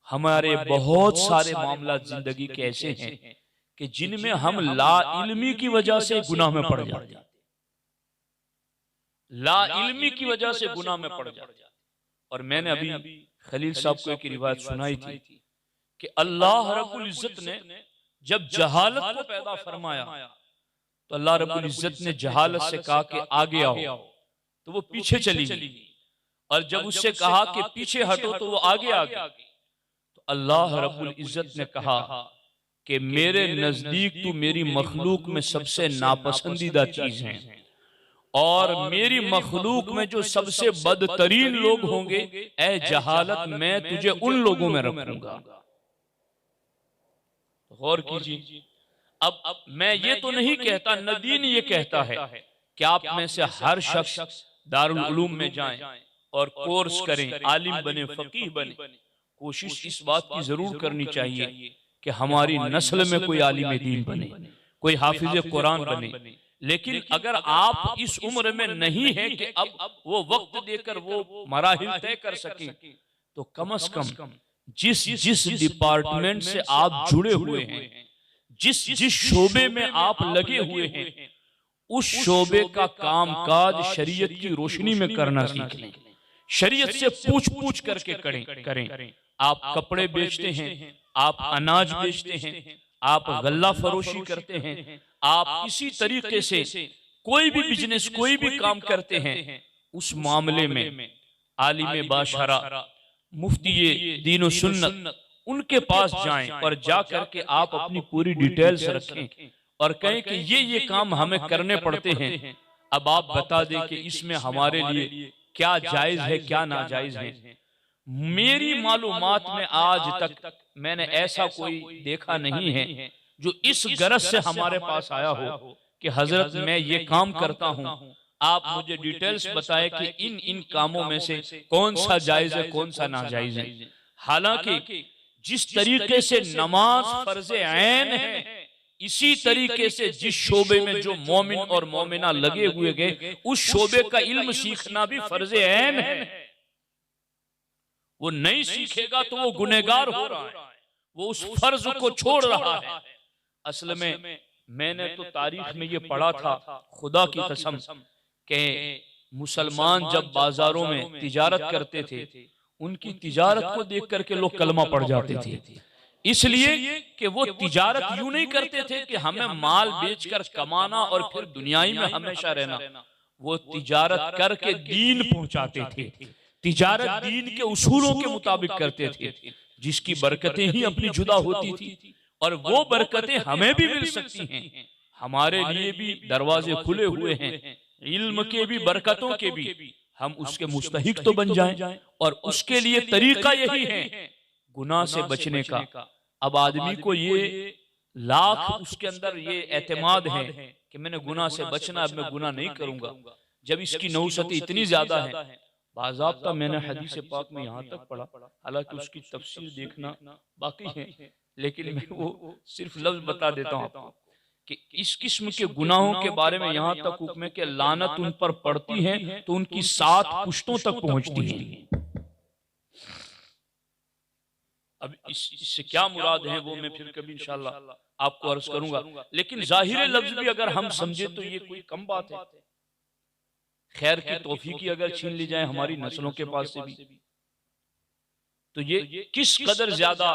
हमारे बहुत सारे मामला जिंदगी के ऐसे हैं कि जिनमें हम ला इल्मी की वजह से गुनाह में पड़ जाते हैं, ला इल्मी की वजह से गुनाह में पड़ जाते। और मैंने अभी खलील साहब को एक रिवायत सुनाई थी कि अल्लाह रब्बुल इज्जत ने जब जहालत को पैदा फरमाया तो अल्लाह रब्बुल इज्जत ने जहालत से कहा कि आगे आओ, तो वो पीछे चली गई, और जब उससे कहा कि पीछे हटो तो वो आगे आ गई। तो अल्लाह रब्बुल इज्जत ने कहा कि मेरे नजदीक तू मेरी मखलूक में सबसे नापसंदीदा चीज है, और मेरी मखलूक में जो सबसे बदतरीन लोग होंगे, ए जहालत, मैं तुझे उन लोगों में रखूंगा। गौर कीजिए, अब मैं ये तो नहीं कहता, नदीन ये कहता है कि आप में से हर शख्स दारुल उलूम में जाएं और कोर्स करें, आलिम बने, फकीह बने। कोशिश इस बात की जरूर करनी चाहिए कि हमारी नस्ल में कोई आलिम दीन बने, कोई हाफिज कुरान बने। लेकिन अगर आप इस उम्र में नहीं है कि अब वो वक्त देकर वो मराहिल तय कर सके, तो कम से कम जिस डिपार्टमेंट से आप जुड़े हुए हैं, जिस शोबे में आप लगे हुए हैं, उस शोबे का कामकाज शरीयत की रोशनी में करना सीख लें, शरीयत से पूछ पूछ करके करें। आप कपड़े बेचते हैं, आप अनाज बेचते हैं, आप गल्ला फरोशी करते हैं, आप किसी तरीके से कोई भी बिजनेस, कोई भी काम करते हैं, उस मामले में आलिम बाशरा, मुफ्ती दीन सुन्नत, उनके पास जाएं और जा करके आप अपनी पूरी डिटेल्स रखें, और कहें कि ये काम हमें करने पड़ते हैं, अब आप बता दें कि इसमें हमारे लिए क्या जायज है क्या नाजायज है। मेरी मालूमात में आज तक मैंने ऐसा कोई देखा नहीं है जो इस गरज से हमारे पास आया हो कि हजरत मैं ये काम करता हूं, आप मुझे डिटेल्स बताएं कि इन कामों में से कौन सा जायज है कौन सा नाजायज है। हालांकि जिस तरीके से नमाज फर्ज ऐन है, इसी तरीके से जिस शोबे में जो मोमिन और मोमिना लगे हुए गए उस शोबे का इल्म सीखना भी फर्ज ऐन है। वो नहीं सीखेगा तो वो गुनहगार हो रहा है, वो उस फर्ज को छोड़ रहा है। असल में मैंने तो तारीख में ये पढ़ा था, खुदा की कसम, के मुसलमान जब बाजारों में तिजारत करते थे, उनकी तिजारत को देख करके लोग कलमा पढ़ जाते थे, इसलिए कि वो तिजारत यूं नहीं करते थे कि हमें माल बेचकर कमाना और फिर दुनियाई में हमेशा रहना। वो तिजारत करके दीन पहुंचाते थे, तिजारत दीन के उसूलों के मुताबिक करते थे, जिसकी बरकतें ही अपनी जुदा होती थी और वो बरकतें हमें भी मिल सकती हैं। हमारे लिए भी दरवाजे खुले हुए हैं, इल्म के भी बरकतों के भी, हम उसके मुस्तहिक तो बन जाएं। और उसके लिए तरीका यही है गुनाह से बचने का। अब आदमी को ये लाख उसके अंदर ये एतमाद है कि मैंने गुनाह से बचना, अब मैं गुनाह नहीं करूंगा, जब इसकी नौसती इतनी ज्यादा है। बाज़ाब्ता मैंने हदीस पाक में यहाँ तक पढ़ा, हालांकि उसकी तफसीर देखना बाकी है, लेकिन मैं वो सिर्फ लफ्ज बता देता हूँ आपको कि इस किस्म के गुनाहों के बारे में यहाँ तक हुक्म है कि लानत उन पर पड़ती है तो उनकी 7 पुश्तों तक पहुंचती है। अब इससे क्या मुराद है वो मैं फिर कभी इंशाअल्लाह आपको अर्ज करूंगा, लेकिन जाहिर लफ्ज भी अगर हम समझे तो ये कोई कम बात है। खैर की तौफीकी अगर छीन ली जाए हमारी नस्लों के पास से भी, तो ये किस कदर ज्यादा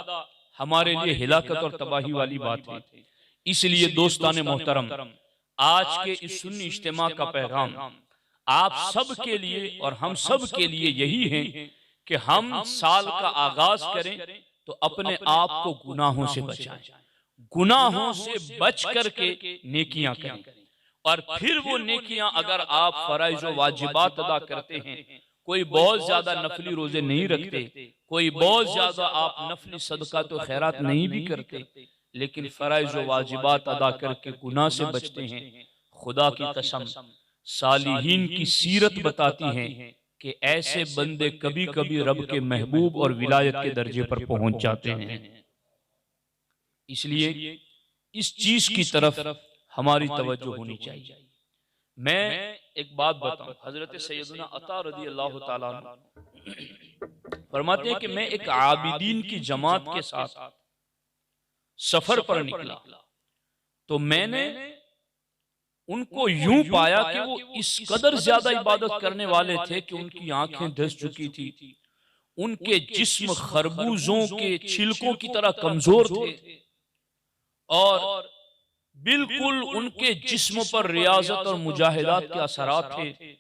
हमारे लिए हिलाकत और तबाही वाली बात है। इसलिए दोस्ताने मोहतरम, आज के इस सुन्नी इज्तिमा का पैगाम आप सब के लिए और हम सब के लिए यही है कि हम साल का आगाज करें तो अपने आप को गुनाहों से बचाएं, गुनाहों से बच करके नेकियां करें, और फिर वो नेकियां अगर आप फराइज व वाजिबात अदा करते हैं, कोई बहुत ज्यादा नफली रोजे नहीं रखते, कोई बहुत ज्यादा आप नफली सदका तो खैरात नहीं भी करते, लेकिन फराइज व वाजिबात अदा करके गुनाह से बचते हैं, खुदा की कसम सालिहीन की सीरत बताती है कि ऐसे बंदे कभी कभी रब के महबूब और विलायत के दर्जे पर पहुंच जाते हैं। इसलिए इस चीज की तरफ हमारी तवज्जो होनी चाहिए। मैं एक बात बताऊं, हजरत सैयदना अता रज़ी अल्लाह ताला अन्हु फरमाते हैं कि मैं एक आबिदीन की जमात के साथ सफर पर निकला तो मैंने उनको यूं पाया कि वो इस कदर ज्यादा इबादत करने वाले थे कि उनकी आंखें धंस चुकी थी, उनके जिस्म खरबूजों के छिलकों की तरह कमजोर थे और बिल्कुल उनके जिस्म पर रियाजत और मुजाहिदात के असरात थे।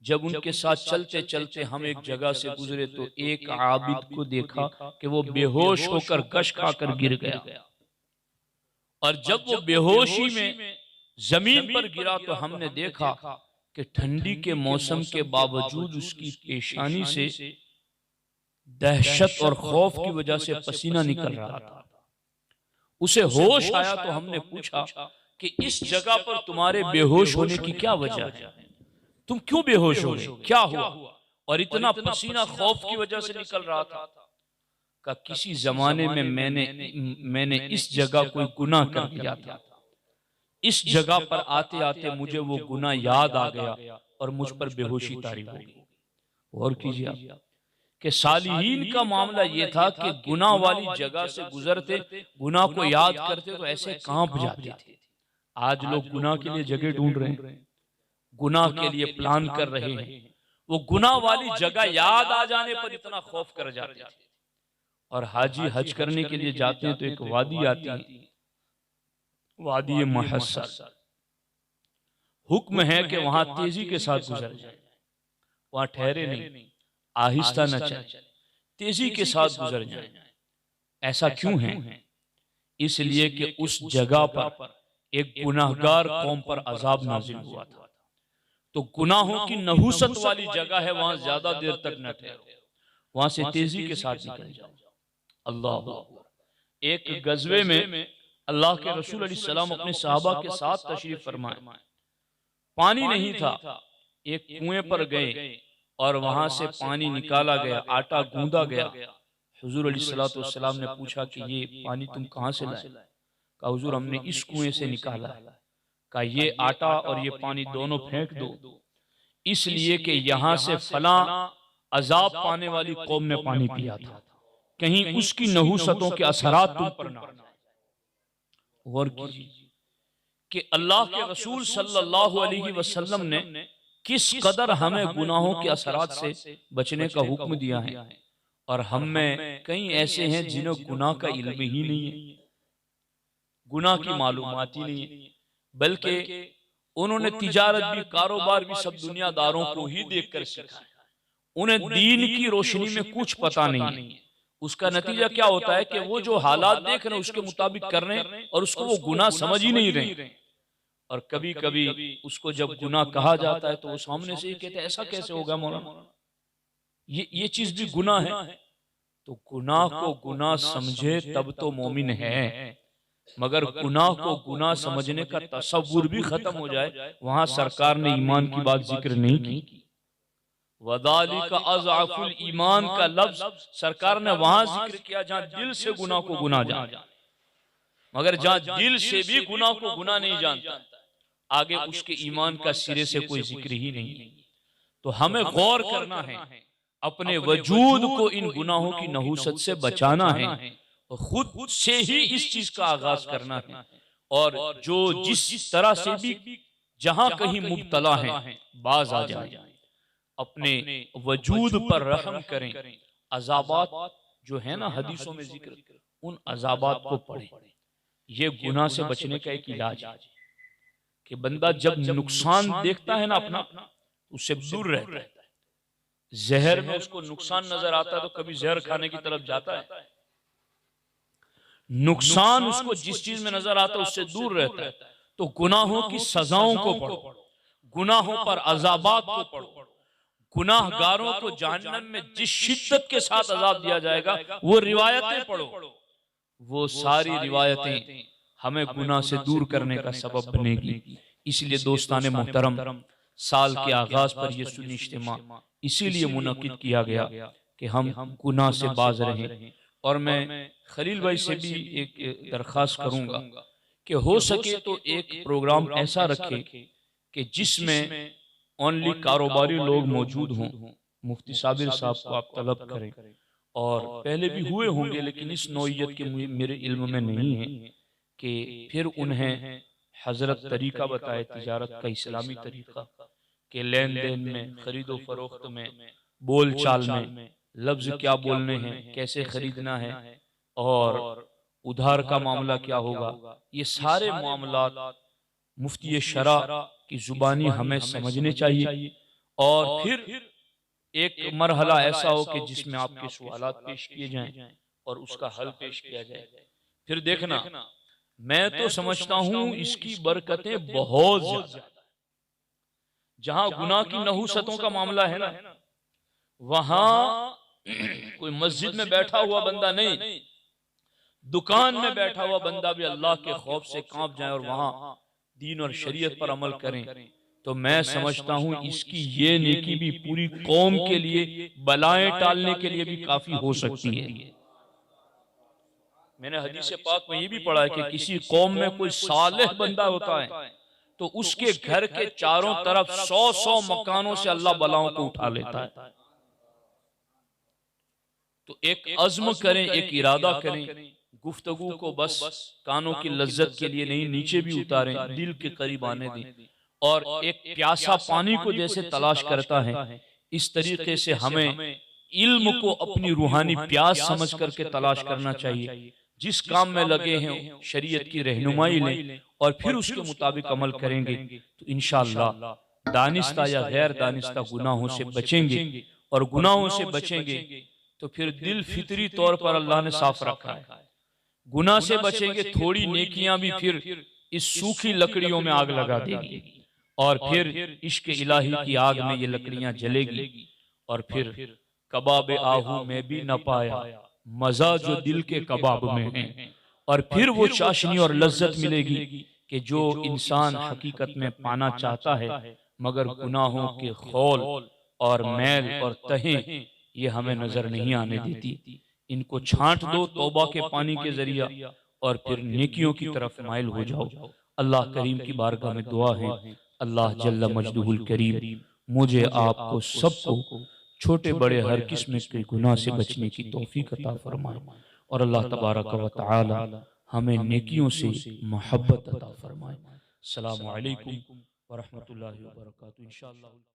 जब उनके साथ चलते चलते हम एक जगह से गुजरे तो एक आबिद को देखा कि वो बेहोश होकर कश खाकर गिर गया, और जब वो बेहोशी में जमीन पर गिरा तो हमने देखा कि ठंडी के मौसम के बावजूद उसकी पेशानी से दहशत और खौफ की वजह से पसीना निकल रहा था। उसे होश आया तो हमने पूछा कि इस जगह पर तुम्हारे बेहोश होने की क्या वजह है, तुम क्यों बेहोश हो गए, क्या हुआ, और इतना पसीना खौफ की वजह से निकल रहा था। का किसी जमाने में मैंने इस जगगह कोई गुनाह कर दिया था, इस जगह पर आते आते मुझे वो गुनाह याद आ गया और मुझ पर बेहोशी तारी हो गई। और कीजिए आप कि सालिहीन का मामला ये था कि गुनाह वाली जगह से गुजरते, गुनाह को याद करते तो ऐसे कांप जाते थे। आज लोग गुनाह के लिए जगह ढूंढ रहे हैं, गुनाह के लिए प्लान कर रहे हैं, वो गुनाह वाली जगह याद आ जाने पर इतना खौफ कर जाते थे। और हाजी हज करने के लिए जाते हैं तो एक वादी आती है, वादी मुहस्सर, हुक्म है कि वहां तेजी के साथ गुजर जाए, वहां ठहरे नहीं, आहिस्ता न चले, तेजी के साथ गुजर जाए। ऐसा क्यों है? इसलिए कि उस जगह पर एक गुनाहगार कौम पर अजाब नाजिल हुआ था। तो गुनाहों की नहुसत वाली जगह है, वहां ज्यादा देर तक न ठहरो, वहां से तेजी के साथ निकल जाओ। अल्लाह। एक गजवे में अल्लाह के रसूल अलैहिस्सलाम अपने सहाबा के साथ तशरीफ फरमाए, पानी नहीं था, एक कुएं पर गए और वहां से पानी निकाला गया, आटा गूंदा गया। हुजूर अलैहिस्सलाम ने पूछा कि ये पानी तुम कहां से लाए? कहा हुजूर हमने इस कुएं से निकाला है। कहा ये आटा और ये पानी दोनों फेंक दो, इसलिए कि यहाँ से फला अजाब पाने वाली कौम ने पानी पिया था, कहीं उसकी नहुसतों के असरात तुम पर ना आ जाए। गौर कीजिए कि अल्लाह के रसूल सल्लल्लाहु अलैहि वसल्लम ने किस कदर हमें गुनाहों के असरात से बचने का हुक्म दिया है, और हम में कई ऐसे हैं जिन्हें गुनाह का इल्म ही नहीं है, गुनाह की मालूमात ही नहीं है, बल्कि उन्होंने तिजारत भी, कारोबार भी सब दुनियादारों को ही देखकर सीखा है। उन्हें दीन की रोशनी में कुछ पता नहीं है। उसका नतीजा क्या होता है कि वो जो हालात देख रहे हैं उसके मुताबिक कर रहे हैं और उसको वो गुनाह समझ ही नहीं रहे। और कभी कभी उसको जब गुनाह कहा जाता है तो वो सामने से ही कहते हैं ऐसा कैसे होगा मौलाना, ये चीज भी गुनाह है। तो गुनाह को गुनाह समझे तब तो मोमिन है, मगर गुनाह को गुनाह समझने का तसव्वुर भी खत्म हो जाए, वहां सरकार ने ईमान की बात जिक्र नहीं की। वदालिका अज़अफुल ईमान का लफ्ज सरकार ने वहां जिक्र किया जहां दिल से गुनाह को गुनाह जाने, मगर जहां दिल से भी गुनाह को गुनाह नहीं जानता, आगे उसके ईमान का सिरे से कोई जिक्र ही नहीं है। तो हमें गौर करना है, अपने वजूद को इन गुनाहों की नहुसत से बचाना है, खुद से ही इस चीज का आगाज करना है। और जो जिस तरह से भी जहां कहीं मुब्तला है बाज आ जाए, अपने वजूद पर रहम करें। अजाबात जो है ना हदीसों में जिक्र, उन अजाबात को पढ़ें। ये गुनाह से बचने का एक इलाज है कि बंदा जब नुकसान देखता है ना अपना, उससे दूर रहता है। जहर में उसको नुकसान नजर आता है तो कभी जहर खाने की तरफ जाता है? नुकसान उसको जिस चीज में नजर आता है उससे दूर रहता है। तो गुनाहों की सजाओं को पढ़ो, गुनाहों पर अजाबात को पढ़ो, गुनाहगारों को जहन्नम में जिस शिद्दत के साथ अजाब दिया जाएगा वो रिवायतें पढ़ो। वो सारी रिवायतें हमें गुनाह से दूर करने का सबब बनेगी। इसलिए दोस्ताने मोहतरम, साल के आगाज पर यह सुन्नी इज्तिमा इसीलिए मुनक्किद किया गया कि हम गुनाह से बाज रहें। और मैं खलील भाई से भी एक दरख्वास्त करूंगा कि हो सके तो एक प्रोग्राम ऐसा रखे कि जिसमें ओनली कारोबारी लोग मौजूद हों। मुफ्ती साबिर साहब को आप तलब करें, और पहले भी हुए होंगे लेकिन इस नौइयत के मेरे इल्म में नहीं है कि फिर उन्हें हजरत तरीका बताए तिजारत का, इस्लामी तरीका के लेन देन में, खरीदो फरोख्त में, बोल चाल में, लफ्ज क्या बोलने हैं, कैसे खरीदना है, और उधार का मामला क्या होगा। ये सारे मामलात मुफ्ती शरा की जुबानी हमें समझने चाहिए। और फिर एक मरहला ऐसा हो कि जिसमें आपके सवालात पेश किए जाएं और उसका हल पेश किया जाए। फिर देखना, मैं तो समझता हूं इसकी बरकतें बहुत ज्यादा। जहां गुनाह की नहुसतों का मामला है ना, वहां कोई मस्जिद में बैठा हुआ बंदा नहीं, दुकान में बैठा हुआ बंदा भी अल्लाह के खौफ से कांप जाए और वहां दीन और शरीयत पर अमल करें, तो मैं समझता हूं इसकी ये नेकी भी पूरी कौम के लिए, बलाएं टालने के लिए भी काफी हो सकती है। मैंने हदीस पाक में ये भी पढ़ा है कि किसी कौम में कोई सालेह बंदा होता है तो उसके घर के चारों तरफ 100-100 मकानों से अल्लाह बलाओं को उठा लेता है। तो एक अज़्म करें, एक इरादा करें, गुफ्तगू को बस कानों की लज्जत के लिए नहीं, नीचे भी उतारें, दिल के करीब आने दें। और एक प्यासा पानी को जैसे तलाश करता है, इस तरीके से हमें इल्म को अपनी रूहानी प्यास समझ करके तलाश करना चाहिए। जिस काम में लगे हैं शरीयत की रहनुमाई लें और फिर उसके मुताबिक अमल करेंगे तो इंशाअल्लाह दानिस्ता या गैर दानिस्ता गुनाहों से बचेंगे। और गुनाहों से बचेंगे तो फिर दिल फितरी तौर पर अल्लाह ने साफ रखा है। गुनाह से बचेंगे, थोड़ी नेकियां भी फिर इस सूखी लकड़ियों में आग लगा देगी और फिर इश्क इलाही की आग में ये लकड़ियां जलेगी और फिर कबाब आहू में भी न पाया मजा जो दिल के कबाब में है। और फिर वो चाशनी और लज्जत मिलेगी कि जो इंसान हकीकत में पाना चाहता है, मगर गुनाहों के खौल और मैल और तहें ये हमें नजर नहीं आने देती। इनको छांट दो तौबा के पानी के जरिया और फिर नेकियों की तरफ माइल हो जाओ। अल्लाह करीम की बारगाह में दुआ है, अल्लाह जल्ल मजदुहुल करीम मुझे आपको सबको छोटे बड़े हर किस्म के गुनाह से बचने की तौफीक अता फरमाए और अल्लाह तबारक व तआला हमें नेकियों से मोहब्बत अता फरमाए। अस्सलामु अलैकुम व रहमतुल्लाहि व बरकातहू। इंशाअल्लाह।